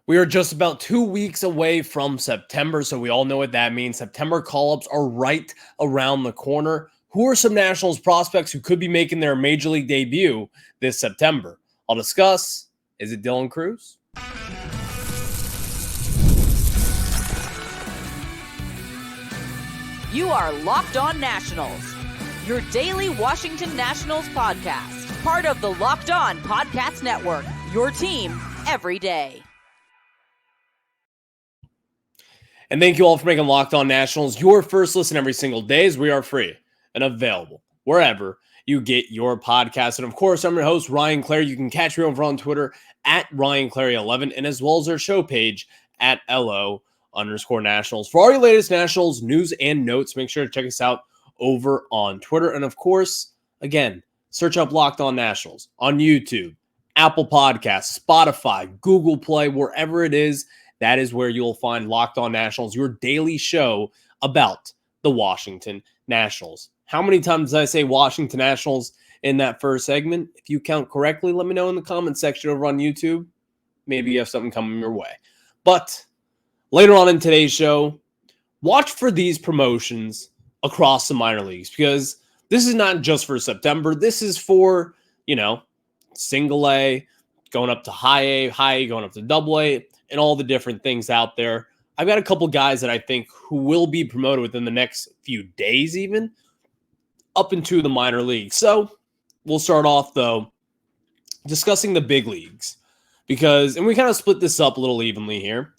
We are just about 2 weeks away from September, so we all know what that means. September call-ups are right around the corner. Who are some Nationals prospects who could be making their Major League debut this September? I'll discuss. Is it Dylan Crews? You are Locked On Nationals, your daily Washington Nationals podcast, part of the Locked On Podcast Network, your team every day. And thank you all for making Locked On Nationals your first listen every single day, as we are free and available wherever you get your podcast. And of course, I'm your host, Ryan Clary. You can catch me over on Twitter at RyanClary11 and as well as our show page at LO_Nationals. For all your latest Nationals news and notes, make sure to check us out over on Twitter. And of course, again, search up Locked On Nationals on YouTube, Apple Podcasts, Spotify, Google Play, wherever it is. That is where you'll find Locked On Nationals, your daily show about the Washington Nationals. How many times did I say Washington Nationals in that first segment? If you count correctly, let me know in the comment section over on YouTube. Maybe you have something coming your way. But later on in today's show, watch for these promotions across the minor leagues, because this is not just for September. This is for, single A, going up to high A, going up to double A, and all the different things out there. I've got a couple guys that I think who will be promoted within the next few days, even up into the minor leagues. So we'll start off, though, discussing the big leagues, and we kind of split this up a little evenly here.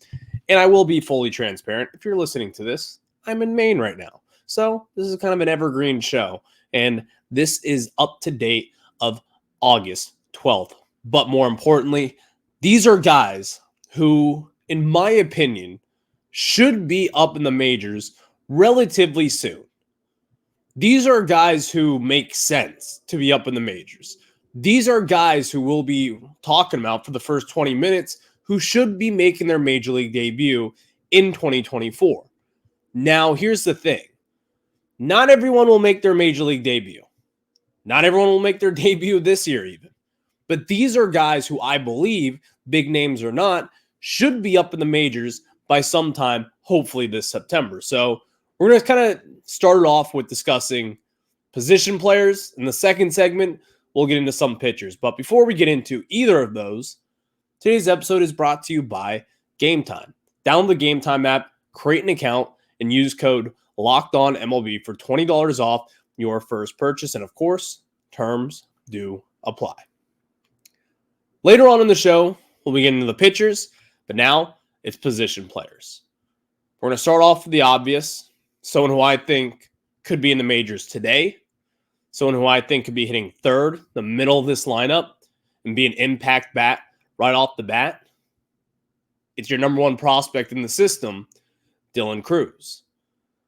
And I will be fully transparent. If you're listening to this, I'm in Maine right now. So this is kind of an evergreen show. And this is up to date of August 12th. But more importantly, these are guys who, in my opinion, should be up in the majors relatively soon. These are guys who make sense to be up in the majors. These are guys who we'll be talking about for the first 20 minutes who should be making their Major League debut in 2024. Now, here's the thing. Not everyone will make their Major League debut. Not everyone will make their debut this year even. But these are guys who I believe, big names or not, should be up in the majors by sometime, hopefully this September. So we're going to kind of start it off with discussing position players. In the second segment, we'll get into some pitchers. But before we get into either of those, today's episode is brought to you by Game Time. Download the Game Time app, create an account, and use code LOCKEDONMLB for $20 off your first purchase. And of course, terms do apply. Later on in the show, we'll be getting into the pitchers, but now it's position players. We're going to start off with the obvious, someone who I think could be in the majors today, someone who I think could be hitting third, the middle of this lineup, and be an impact bat right off the bat. It's your number one prospect in the system, Dylan Crews.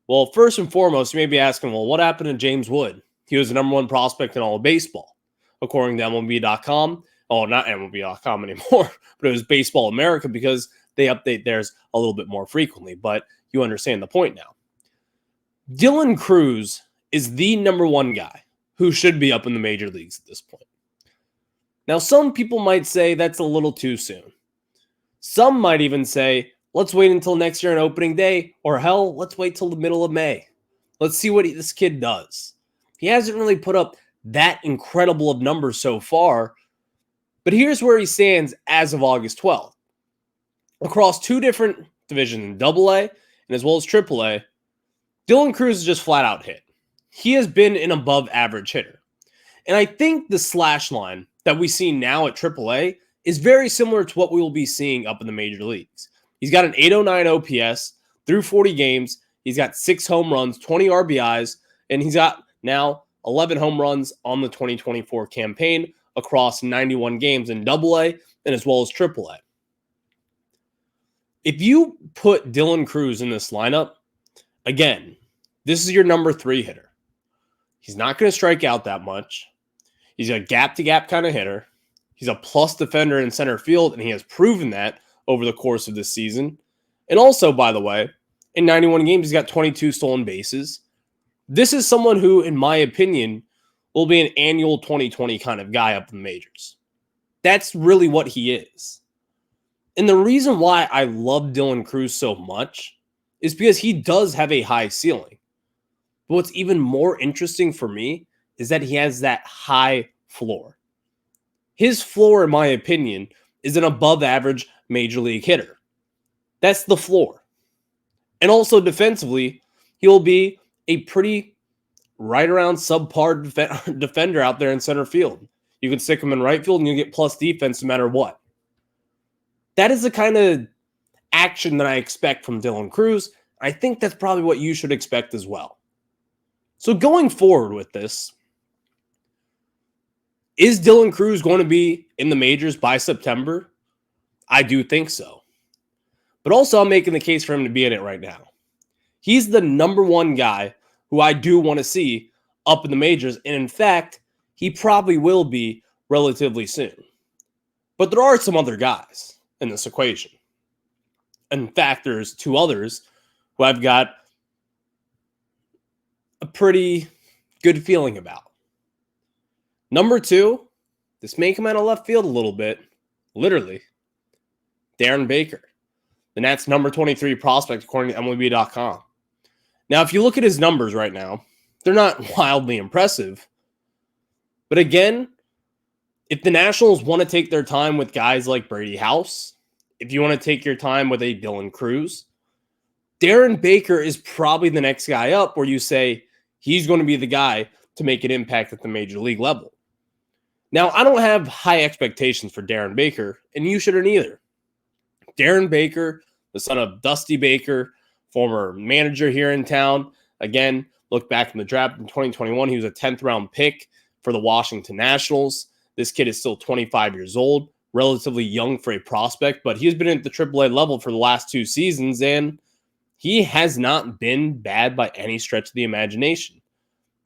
Well, first and foremost, you may be asking, well, what happened to James Wood? He was the number one prospect in all of baseball, according to MLB.com. Oh, not MLB.com anymore, but it was Baseball America, because they update theirs a little bit more frequently. But you understand the point now. Dylan Crews is the number one guy who should be up in the major leagues at this point. Now, some people might say that's a little too soon. Some might even say, let's wait until next year on opening day, or hell, let's wait till the middle of May. Let's see what this kid does. He hasn't really put up that incredible of numbers so far, but here's where he stands as of August 12th. Across two different divisions, in AA and as well as AAA, Dylan Crews is just flat out hit. He has been an above average hitter. And I think the slash line that we see now at AAA is very similar to what we will be seeing up in the major leagues. He's got an 809 OPS through 40 games. He's got 6 home runs, 20 RBIs, and he's got now 11 home runs on the 2024 campaign across 91 games in AA and as well as AAA. If you put Dylan Crews in this lineup, again, this is your number 3 hitter. He's not going to strike out that much. He's a gap-to-gap kind of hitter. He's a plus defender in center field, and he has proven that over the course of this season. And also, by the way, in 91 games, he's got 22 stolen bases. This is someone who, in my opinion, will be an annual 2020 kind of guy up in the majors. That's really what he is. And the reason why I love Dylan Cruz so much is because he does have a high ceiling. But what's even more interesting for me is that he has that high floor. His floor, in my opinion, is an above average major league hitter. That's the floor. And also defensively, he'll be a pretty right around subpar defender out there in center field. You can stick him in right field and you'll get plus defense no matter what. That is the kind of action that I expect from Dylan Cruz. I think that's probably what you should expect as well. So going forward with this, is Dylan Cruz going to be in the majors by September? I do think so. But also I'm making the case for him to be in it right now. He's the number one guy who I do want to see up in the majors. And in fact, he probably will be relatively soon. But there are some other guys in this equation. In fact, there's two others who I've got a pretty good feeling about. Number two, this may come out of left field a little bit, literally, Darren Baker. The Nats' number 23 prospect, according to MLB.com. Now, if you look at his numbers right now, they're not wildly impressive. But again, if the Nationals want to take their time with guys like Brady House, if you want to take your time with a Dylan Cruz, Darren Baker is probably the next guy up where you say he's going to be the guy to make an impact at the major league level. Now, I don't have high expectations for Darren Baker, and you shouldn't either. Darren Baker, the son of Dusty Baker, former manager here in town. Again, look back in the draft in 2021. He was a 10th round pick for the Washington Nationals. This kid is still 25 years old, relatively young for a prospect, but he's been at the AAA level for the last 2 seasons, and he has not been bad by any stretch of the imagination.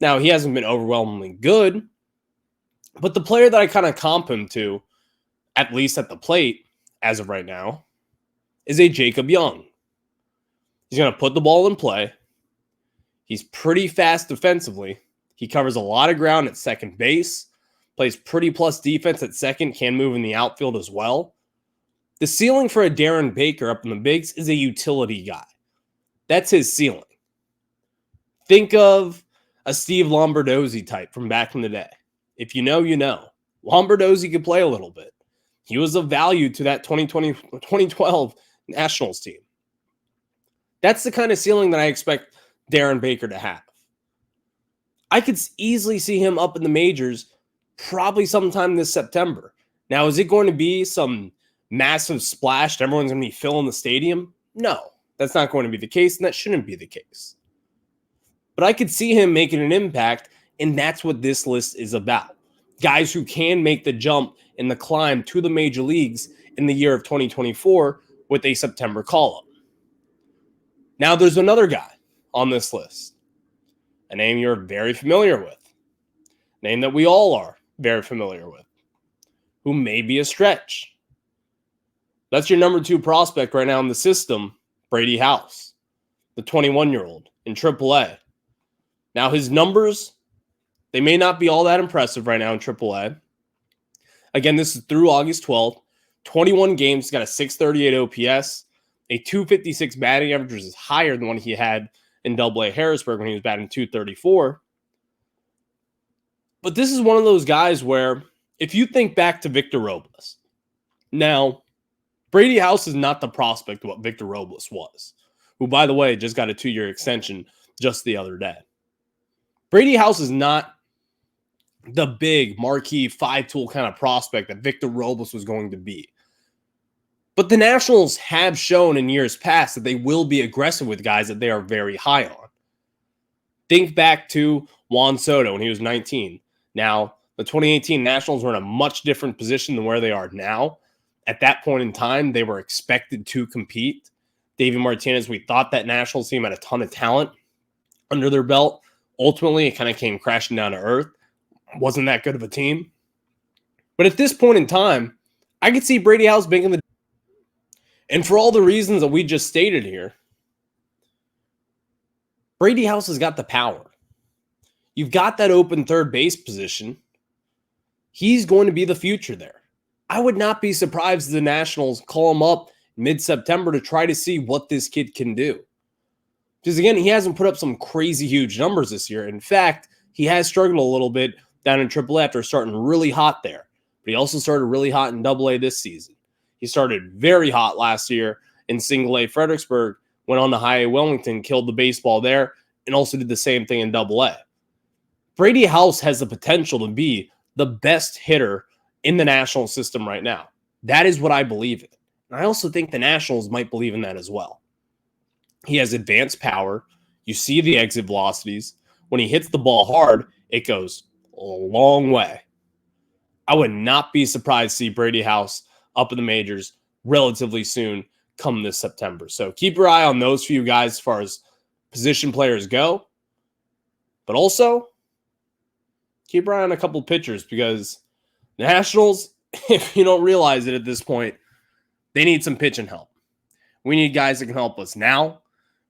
Now, he hasn't been overwhelmingly good, but the player that I kind of comp him to, at least at the plate, as of right now, is a Jacob Young. He's going to put the ball in play. He's pretty fast defensively. He covers a lot of ground at second base, plays pretty plus defense at second, can move in the outfield as well. The ceiling for a Darren Baker up in the bigs is a utility guy. That's his ceiling. Think of a Steve Lombardozzi type from back in the day. If you know, you know. Lombardozzi could play a little bit. He was of value to that 2012 Nationals team. That's the kind of ceiling that I expect Darren Baker to have. I could easily see him up in the majors probably sometime this September. Now, is it going to be some massive splash and everyone's going to be filling the stadium? No, that's not going to be the case, and that shouldn't be the case. But I could see him making an impact, and that's what this list is about. Guys who can make the jump and the climb to the major leagues in the year of 2024 with a September call-up. Now, there's another guy on this list, a name you're very familiar with, a name that we all are very familiar with, who may be a stretch. That's your number 2 prospect right now in the system, Brady House, the 21-year-old in AAA. Now, his numbers, they may not be all that impressive right now in AAA. Again, this is through August 12th. 21 games, got a 638 OPS, a 256 batting average, which is higher than what he had in AA Harrisburg when he was batting 234. But this is one of those guys where, if you think back to Victor Robles, now, Brady House is not the prospect of what Victor Robles was, who, by the way, just got a 2-year extension just the other day. Brady House is not the big marquee 5-tool kind of prospect that Victor Robles was going to be. But the Nationals have shown in years past that they will be aggressive with guys that they are very high on. Think back to Juan Soto when he was 19. Now, the 2018 Nationals were in a much different position than where they are now. At that point in time, they were expected to compete. Davey Martinez, we thought that Nationals team had a ton of talent under their belt. Ultimately, it kind of came crashing down to earth. Wasn't that good of a team. But at this point in time, I could see Brady House making the... And for all the reasons that we just stated here, Brady House has got the power. You've got that open third base position. He's going to be the future there. I would not be surprised if the Nationals call him up mid-September to try to see what this kid can do. Because again, he hasn't put up some crazy huge numbers this year. In fact, he has struggled a little bit down in AAA after starting really hot there. But he also started really hot in AA this season. He started very hot last year in Single A Fredericksburg, went on to High A Wilmington, killed the baseball there, and also did the same thing in AA. Brady House has the potential to be the best hitter in the national system right now. That is what I believe in. And I also think the Nationals might believe in that as well. He has advanced power. You see the exit velocities. When he hits the ball hard, it goes a long way. I would not be surprised to see Brady House up in the majors relatively soon come this September. So keep your eye on those few guys as far as position players go. But also, keep your eye on a couple pitchers because the Nationals, if you don't realize it at this point, they need some pitching help. We need guys that can help us now.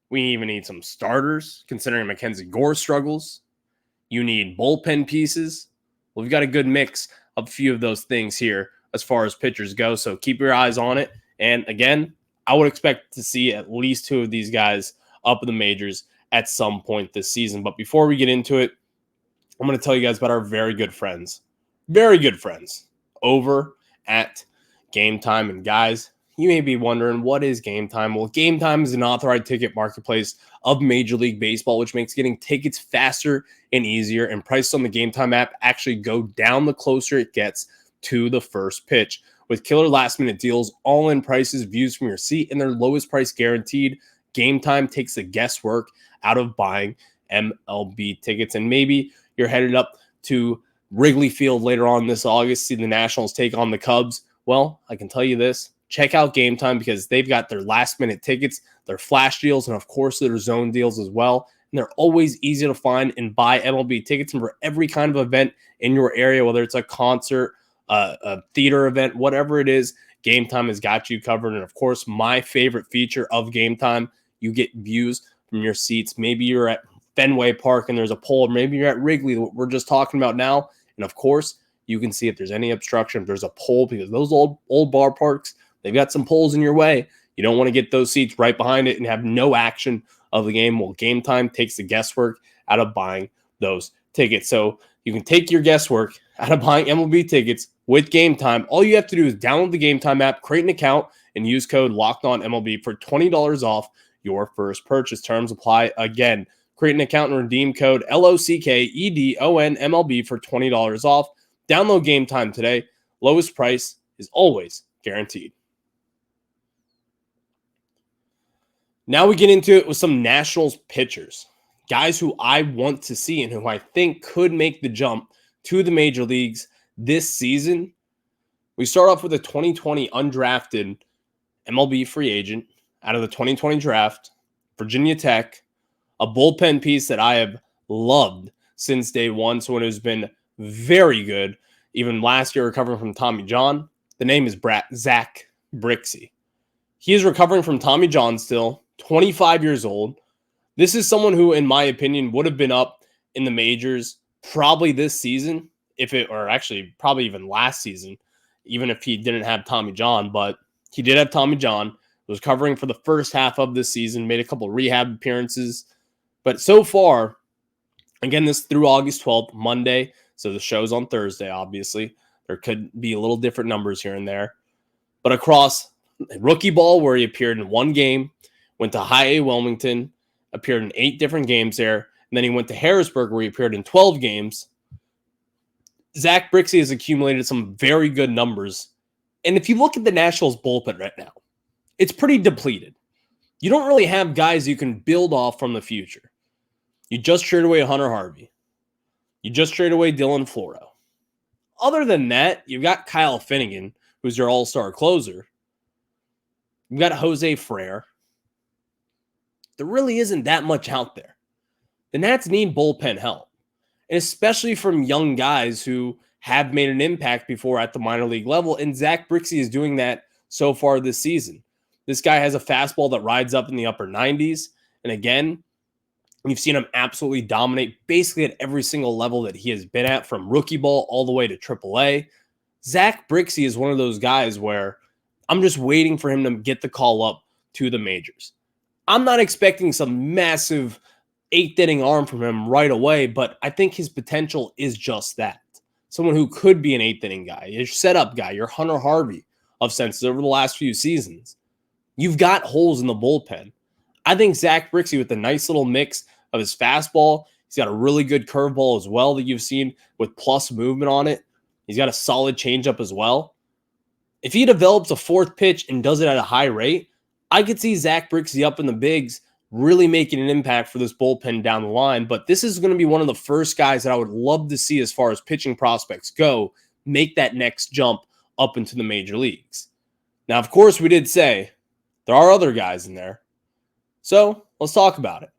We even need some starters, considering Mackenzie Gore struggles. You need bullpen pieces. Well, we've got a good mix of a few of those things here as far as pitchers go, so keep your eyes on it. And again, I would expect to see at least two of these guys up in the majors at some point this season. But before we get into it, I'm going to tell you guys about our very good friends over at Game Time. And guys, you may be wondering, what is Game Time? Well, Game Time is an authorized ticket marketplace of Major League Baseball, which makes getting tickets faster and easier, and prices on the Game Time app actually go down the closer it gets to the first pitch. With killer last-minute deals, all-in prices, views from your seat, and their lowest price guaranteed, Game Time takes the guesswork out of buying MLB tickets. And maybe you're headed up to Wrigley Field later on this August, see the Nationals take on the Cubs. Well, I can tell you this. Check out Game Time because they've got their last-minute tickets, their flash deals, and of course their zone deals as well. And they're always easy to find and buy MLB tickets for every kind of event in your area, whether it's a concert, a theater event, whatever it is. Game Time has got you covered. And of course, my favorite feature of Game Time, you get views from your seats. Maybe you're at Fenway Park and there's a pole, or maybe you're at Wrigley, what we're just talking about now. And of course, you can see if there's any obstruction, if there's a pole, because those old ballparks, they've got some poles in your way. You don't want to get those seats right behind it and have no action of the game. Well, Game Time takes the guesswork out of buying those tickets. So you can take your guesswork out of buying MLB tickets with Game Time. All you have to do is download the Game Time app, create an account, and use code LOCKEDONMLB for $20 off your first purchase. Terms apply. Again, create an account and redeem code LOCKEDONMLB for $20 off. Download Game Time today. Lowest price is always guaranteed. Now we get into it with some Nationals pitchers, guys who I want to see and who I think could make the jump to the major leagues this season. We start off with a 2020 undrafted MLB free agent out of the 2020 draft, Virginia Tech, a bullpen piece that I have loved since day one. So it has been very good. Even last year, recovering from Tommy John. The name is Zach Brixey. He is recovering from Tommy John still, 25 years old. This is someone who, in my opinion, would have been up in the majors probably this season, or actually probably even last season, even if he didn't have Tommy John. But he did have Tommy John, was covering for the first half of this season, made a couple of rehab appearances. But so far, again, this through August 12th, Monday, so the show's on Thursday, obviously. There could be a little different numbers here and there. But across rookie ball, where he appeared in one game, went to High A Wilmington, appeared in 8 different games there, and then he went to Harrisburg, where he appeared in 12 games. Zach Brixey has accumulated some very good numbers. And if you look at the Nationals bullpen right now, it's pretty depleted. You don't really have guys you can build off from the future. You just traded away Hunter Harvey. You just traded away Dylan Floro. Other than that, you've got Kyle Finnegan, who's your all-star closer. You've got Jose Frere. There really isn't that much out there. The Nats need bullpen help, and especially from young guys who have made an impact before at the minor league level, and Zach Brixey is doing that so far this season. This guy has a fastball that rides up in the upper 90s, and again, you've seen him absolutely dominate basically at every single level that he has been at, from rookie ball all the way to AAA. Zach Brixey is one of those guys where I'm just waiting for him to get the call up to the majors. I'm not expecting some massive 8th inning arm from him right away, but I think his potential is just that. Someone who could be an 8th inning guy, your setup guy, your Hunter Harvey of senses over the last few seasons. You've got holes in the bullpen. I think Zach Brixey, with a nice little mix of his fastball, he's got a really good curveball as well that you've seen with plus movement on it. He's got a solid changeup as well. If he develops a 4th pitch and does it at a high rate, I could see Zach Brixey up in the bigs really making an impact for this bullpen down the line. But this is going to be one of the first guys that I would love to see as far as pitching prospects go, make that next jump up into the major leagues. Now, of course, we did say there are other guys in there. So let's talk about it.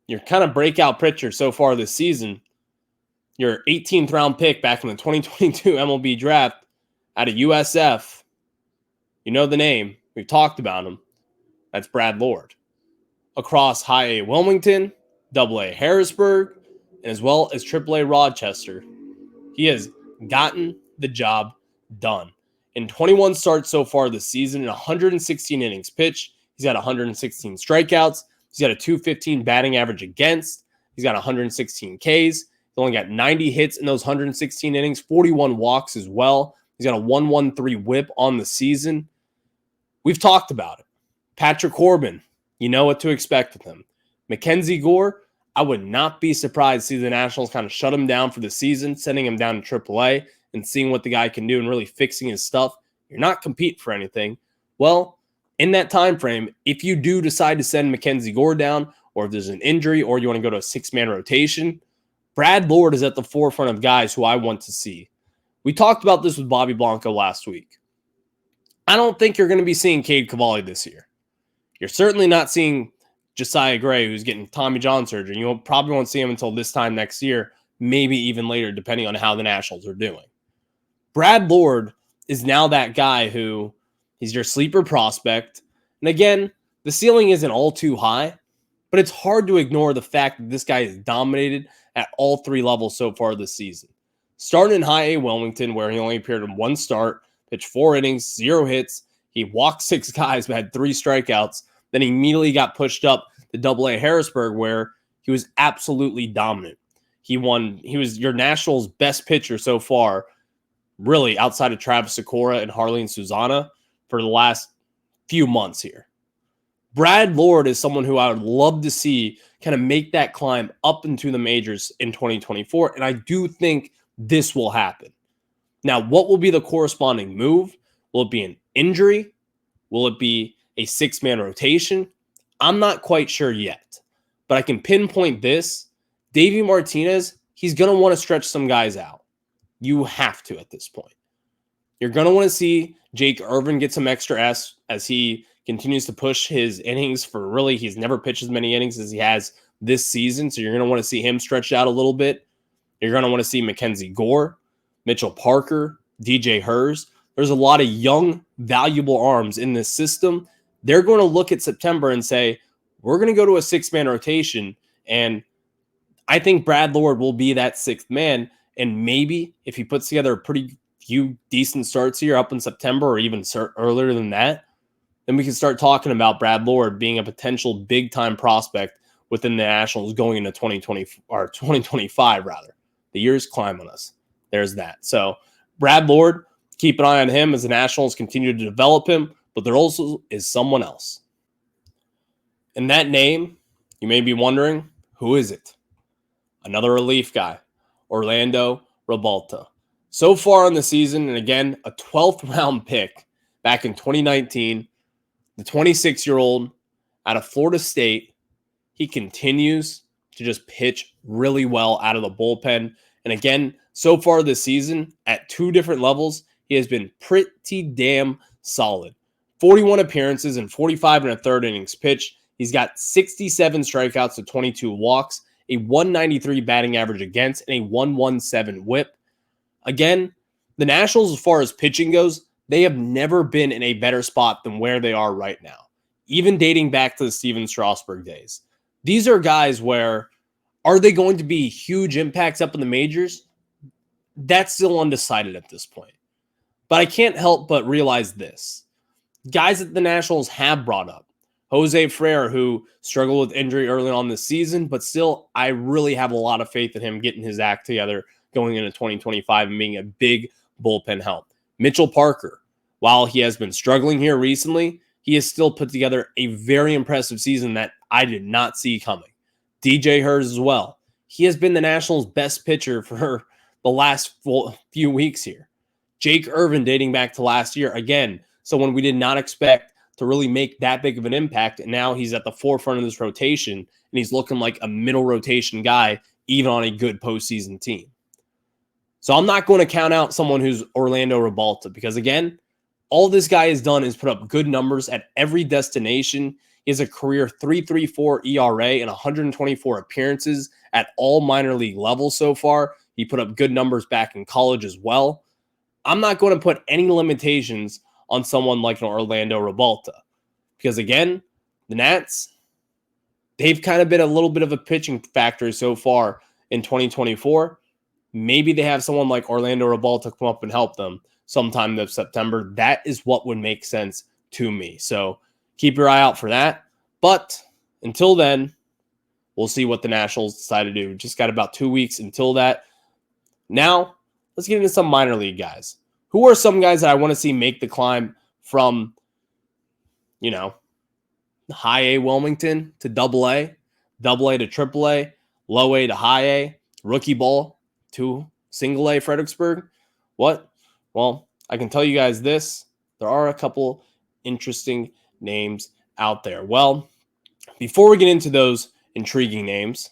Your kind of breakout pitcher so far this season, your 18th round pick back in the 2022 MLB draft out of USF. You know the name. We've talked about him. That's Brad Lord. Across High A Wilmington, Double A Harrisburg, and as well as Triple A Rochester, he has gotten the job done. In 21 starts so far this season, in 116 innings pitched, he's got 116 strikeouts. He's got a .215 batting average against. He's got 116 Ks. He's only got 90 hits in those 116 innings, 41 walks as well. He's got a 1.13 whip on the season. We've talked about it. Patrick Corbin, you know what to expect with him. Mackenzie Gore, I would not be surprised to see the Nationals kind of shut him down for the season, sending him down to AAA and seeing what the guy can do and really fixing his stuff. You're not competing for anything. Well, in that time frame, if you do decide to send Mackenzie Gore down, or if there's an injury, or you want to go to a 6-man rotation, Brad Lord is at the forefront of guys who I want to see. We talked about this with Bobby Blanco last week. I don't think you're going to be seeing Cade Cavalli this year. You're certainly not seeing Josiah Gray, who's getting Tommy John surgery. You probably won't see him until this time next year, maybe even later, depending on how the Nationals are doing. Brad Lord is now that guy who he's your sleeper prospect. And again, the ceiling isn't all too high, but it's hard to ignore the fact that this guy has dominated at all 3 levels so far this season. Starting in High A Wilmington, where he only appeared in 1 start, pitched 4 innings, 0 hits. He walked 6 guys, but had 3 strikeouts. Then he immediately got pushed up to Double A Harrisburg, where he was absolutely dominant. He was your Nationals' best pitcher so far, really outside of Travis Sikora and Harleen Susana for the last few months here. Brad Lord is someone who I would love to see kind of make that climb up into the majors in 2024, and I do think this will happen. Now, what will be the corresponding move? Will it be an injury? Will it be a 6-man rotation? I'm not quite sure yet, but I can pinpoint this. Davey Martinez, he's going to want to stretch some guys out. You have to at this point. You're going to want to see Jake Irvin get some extra S as he continues to push his innings for really, he's never pitched as many innings as he has this season. So you're going to want to see him stretched out a little bit. You're going to want to see Mackenzie Gore, Mitchell Parker, DJ Hers. There's a lot of young, valuable arms in this system. They're going to look at September and say, we're going to go to a 6-man rotation. And I think Brad Lord will be that 6th man. And maybe if he puts together a pretty few decent starts here up in September or even earlier than that, then we can start talking about Brad Lord being a potential big-time prospect within the Nationals going into 2020 or 2025 rather. The year's climbing us. There's that. So Brad Lord, keep an eye on him as the Nationals continue to develop him, but there also is someone else. And that name, you may be wondering, who is it? Another relief guy, Orlando Rabalta. So far in the season, and again, a 12th round pick back in 2019, the 26-year-old out of Florida State, he continues to just pitch really well out of the bullpen. And again, so far this season, at 2 different levels, he has been pretty damn solid. 41 appearances and 45 1/3 innings pitched. He's got 67 strikeouts to 22 walks, a 193 batting average against, and a 117 whip. Again, the Nationals, as far as pitching goes, they have never been in a better spot than where they are right now, even dating back to the Steven Strasburg days. These are guys where, are they going to be huge impacts up in the majors? that's still undecided at this point. But I can't help but realize this. Guys that the Nationals have brought up. Jose Ferrer, who struggled with injury early on this season, but still, I really have a lot of faith in him getting his act together going into 2025 and being a big bullpen help. Mitchell Parker, while he has been struggling here recently, he has still put together a very impressive season that I did not see coming. DJ Hurd as well. He has been the Nationals' best pitcher for the last few weeks here. Jake Irvin, dating back to last year, again, someone we did not expect to really make that big of an impact, and now he's at the forefront of this rotation, and he's looking like a middle rotation guy, even on a good postseason team. So I'm not going to count out someone who's Orlando Ribalta, because again, all this guy has done is put up good numbers at every destination. He has a career 3.34 ERA and 124 appearances at all minor league levels so far. He put up good numbers back in college as well. I'm not going to put any limitations on someone like an Orlando Ribalta. Because again, the Nats, they've kind of been a little bit of a pitching factory so far in 2024. Maybe they have someone like Orlando Ribalta come up and help them sometime this September. That is what would make sense to me. So keep your eye out for that. But until then, we'll see what the Nationals decide to do. Just got about 2 weeks until that. Now, let's get into some minor league guys. Who are some guys that I want to see make the climb from, high A Wilmington to double A to triple A, low A to high A, rookie ball to single A Fredericksburg? What? Well, I can tell you guys this. There are a couple interesting names out there. Well, before we get into those intriguing names,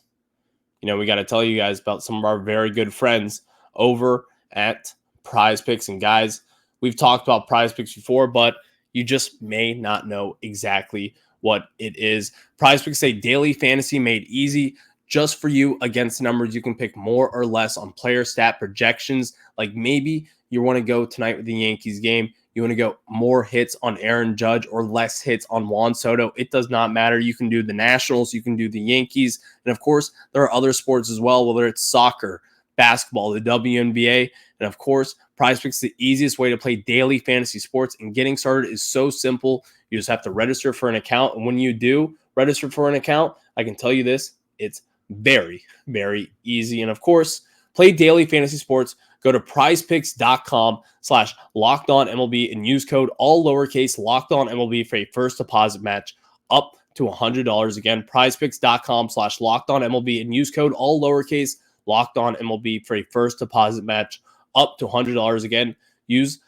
we got to tell you guys about some of our very good friends over at PrizePicks. And guys, we've talked about PrizePicks before, but you just may not know exactly what it is. PrizePicks is a daily fantasy made easy just for you against the numbers. You can pick more or less on player stat projections. Like maybe you want to go tonight with the Yankees game. You want to go more hits on Aaron Judge or less hits on Juan Soto. It does not matter. You can do the Nationals. You can do the Yankees. And of course, there are other sports as well, whether it's soccer, basketball, the WNBA, and of course, PrizePicks is the easiest way to play daily fantasy sports, and getting started is so simple. You just have to register for an account, and when you do register for an account, I can tell you this, it's very, very easy. And of course, play daily fantasy sports. Go to prizepicks.com/LockedOnMLB and use code all lowercase LockedOnMLB for a first deposit match up to $100. Again, prizepicks.com/LockedOnMLB and use code all lowercase LockedOnMLB for a first deposit match up to $100. Again, use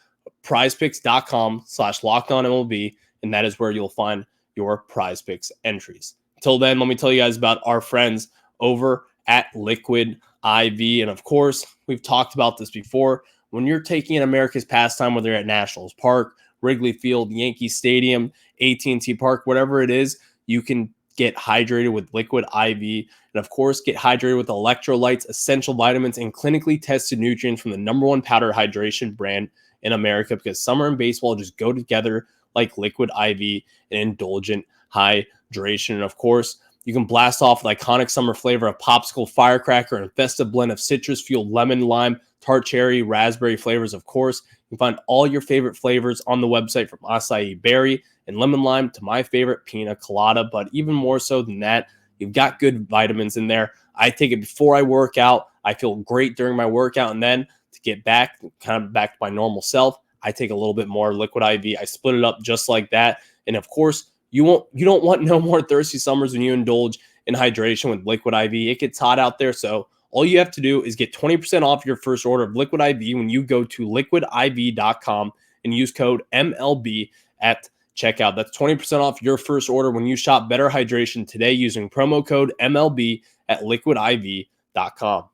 prizepicks.com/LockedOnMLB, and that is where you'll find your PrizePicks entries. Until then, let me tell you guys about our friends over at Liquid IV. And of course, we've talked about this before. When you're taking in America's pastime, whether you're at Nationals Park, Wrigley Field, Yankee Stadium, AT&T Park, whatever it is, you can get hydrated with Liquid IV. And of course, get hydrated with electrolytes, essential vitamins, and clinically tested nutrients from the #1 powder hydration brand in America, because summer and baseball just go together like Liquid IV and indulgent hydration. And of course, you can blast off the iconic summer flavor of popsicle, firecracker, and festive blend of citrus-fueled lemon, lime, tart cherry, raspberry flavors. Of course, you can find all your favorite flavors on the website, from acai berry and lemon lime to my favorite pina colada. But even more so than that, you've got good vitamins in there. I take it before I work out. I feel great during my workout, and then to get back to my normal self, I take a little bit more Liquid IV. I split it up just like that. And of course, you don't want no more thirsty summers when you indulge in hydration with Liquid IV. It gets hot out there, so all you have to do is get 20% off your first order of Liquid IV when you go to liquidiv.com and use code MLB at checkout. That's 20% off your first order when you shop Better Hydration today using promo code MLB at liquidiv.com.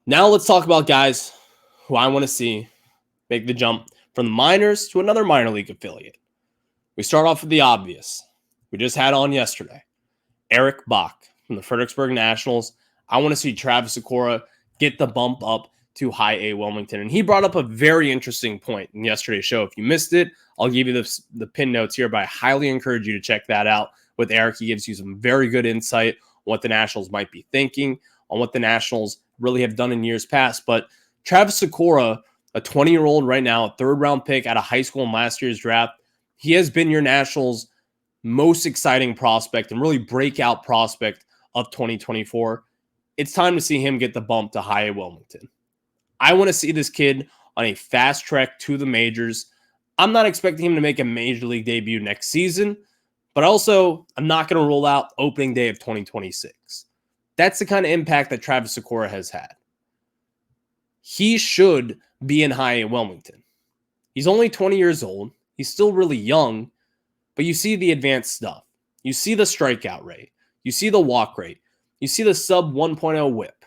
Now let's talk about guys who I want to see make the jump from the minors to another minor league affiliate. We start off with the obvious. We just had on yesterday, Eric Bach from the Fredericksburg Nationals. I want to see Travis Sakura get the bump up to high A Wilmington. And he brought up a very interesting point in yesterday's show. If you missed it, I'll give you the pin notes here, but I highly encourage you to check that out with Eric. He gives you some very good insight on what the Nationals might be thinking on what the Nationals really have done in years past. But Travis Sikora, a 20-year-old right now, a third-round pick out of high school in last year's draft, he has been your Nationals' most exciting prospect and really breakout prospect of 2024. It's time to see him get the bump to high A Wilmington. I want to see this kid on a fast track to the majors. I'm not expecting him to make a major league debut next season, but also I'm not going to rule out opening day of 2026. That's the kind of impact that Travis Sikora has had. He should be in high A Wilmington. He's only 20 years old. He's still really young, but you see the advanced stuff. You see the strikeout rate. You see the walk rate. You see the sub 1.0 whip.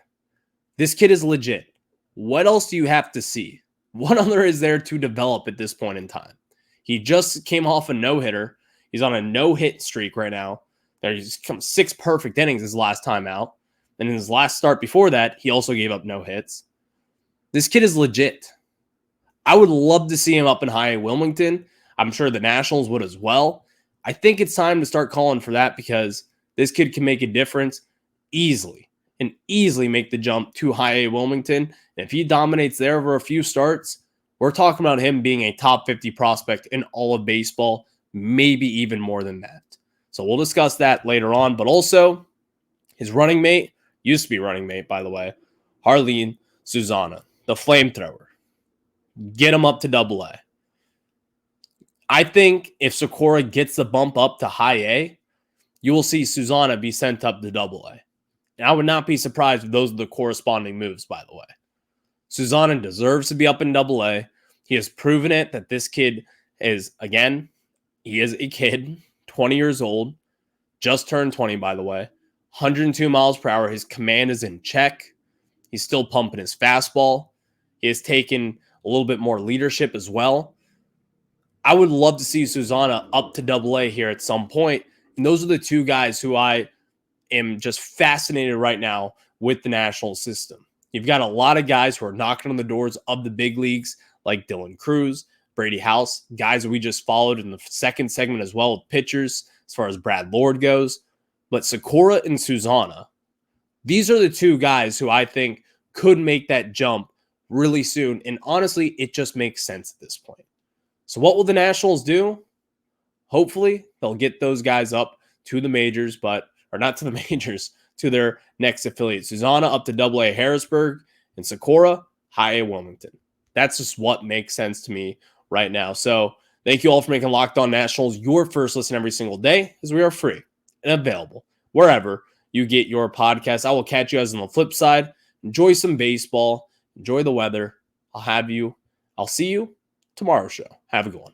This kid is legit. What else do you have to see? What other is there to develop at this point in time? He just came off a no-hitter. He's on a no-hit streak right now. He's come 6 perfect innings his last time out. And in his last start before that, he also gave up no hits. This kid is legit. I would love to see him up in high A Wilmington. I'm sure the Nationals would as well. I think it's time to start calling for that because this kid can make a difference easily and easily make the jump to high A Wilmington. And if he dominates there over a few starts, we're talking about him being a top 50 prospect in all of baseball, maybe even more than that. So we'll discuss that later on. But also, his running mate, used to be running mate, by the way, Harleen Susanna, the flamethrower. Get him up to Double A. I think if Sikora gets the bump up to high A, you will see Susanna be sent up to Double A. And I would not be surprised if those are the corresponding moves, by the way. Susanna deserves to be up in Double A. He has proven it that this kid is, again, he is a kid, 20 years old, just turned 20, by the way, 102 miles per hour. His command is in check. He's still pumping his fastball. He has taken a little bit more leadership as well. I would love to see Susanna up to Double A here at some point. And those are the two guys who I am just fascinated right now with the national system. You've got a lot of guys who are knocking on the doors of the big leagues, like Dylan Cruz, Brady House, guys that we just followed in the second segment as well with pitchers, as far as Brad Lord goes. But Sikora and Susanna, these are the two guys who I think could make that jump really soon. And honestly, it just makes sense at this point. So what will the Nationals do? Hopefully, they'll get those guys up to the majors, or not to the majors, to their next affiliate. Susanna up to Double A Harrisburg, and Sikora, high A Wilmington. That's just what makes sense to me right now. So thank you all for making Locked On Nationals your first listen every single day, as we are free and available wherever you get your podcast. I will catch you guys on the flip side. Enjoy some baseball. Enjoy the weather. I'll see you tomorrow's show. Have a good one.